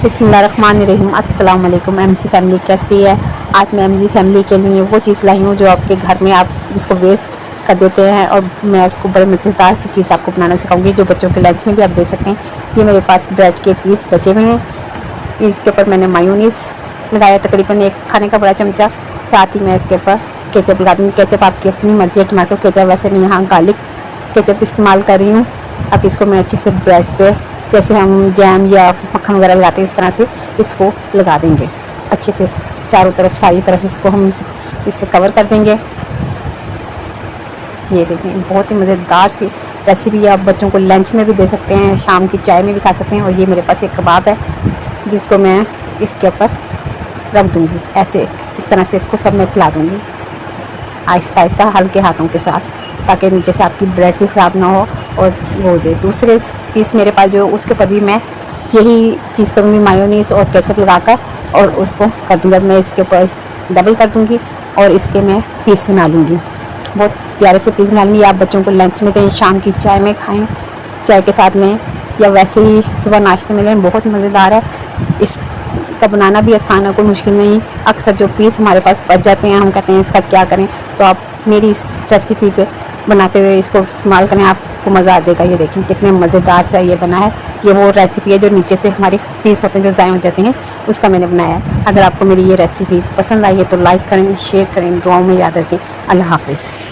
बिस्मिल्लाहिर्रहमानिर्रहीम। अस्सलाम वालेकुम। एमजी फैमिली कैसी है? आज मैं एमजी फैमिली के लिए वो चीज़ लाई हूँ जो आपके घर में आप जिसको वेस्ट कर देते हैं, और मैं उसको बड़े मज़ेदार सी चीज़ आपको बनाना सिखाऊंगी जो बच्चों के लंच में भी आप दे सकते हैं। ये मेरे पास ब्रेड के पीस बचे हुए हैं। इसके ऊपर मैंने मायोनीस लगाया तकरीबन 1 खाने का बड़ा चमचा। साथ ही मैं इसके ऊपर केचप लगा दूँगी। केचप आपकी अपनी मर्ज़ी है, टमाटो केचप, वैसे मैं यहाँ गार्लिक केचप इस्तेमाल कर रही हूँ। अब इसको मैं अच्छे से ब्रेड पे जैसे हम जैम या मक्खन वगैरह लगाते हैं इस तरह से इसको लगा देंगे अच्छे से चारों तरफ, सारी तरफ इसको हम इससे कवर कर देंगे। ये देखें, बहुत ही मज़ेदार सी रेसिपी। आप बच्चों को लंच में भी दे सकते हैं, शाम की चाय में भी खा सकते हैं। और ये मेरे पास एक कबाब है जिसको मैं इसके ऊपर रख दूँगी, ऐसे इस तरह से इसको सब मैं फैला दूँगी आहिस्ता आहिस्ता हल्के हाथों के साथ, ताकि नीचे से आपकी ब्रेड भी ख़राब ना हो और वो हो जाए। दूसरे पीस मेरे पास जो उसके ऊपर भी मैं यही चीज़ करूँगी, मायोनीस और केचप लगाकर, और उसको कर दूँगी। मैं इसके ऊपर डबल कर दूँगी और इसके मैं पीस बना लूँगी। बहुत प्यारे से पीस बना लूँगी। आप बच्चों को लंच में दें, शाम की चाय में खाएँ, चाय के साथ में, या वैसे ही सुबह नाश्ते में दें। बहुत मज़ेदार है। इसका बनाना भी आसान है, कोई मुश्किल नहीं। अक्सर जो पीस हमारे पास बच जाते हैं, हम कहते हैं इसका क्या करें, तो आप मेरी इस रेसिपी पे बनाते हुए इसको इस्तेमाल करें, आपको मज़ा आ जाएगा। ये देखें कितने मज़ेदार सा ये बना है। ये वो रेसिपी है जो नीचे से हमारे पीस होते हैं जो ज़ाय हो जाते हैं, उसका मैंने बनाया है। अगर आपको मेरी ये रेसिपी पसंद आई है तो लाइक करें, शेयर करें, दुआओं में याद रखें। अल्लाह हाफ़िज़।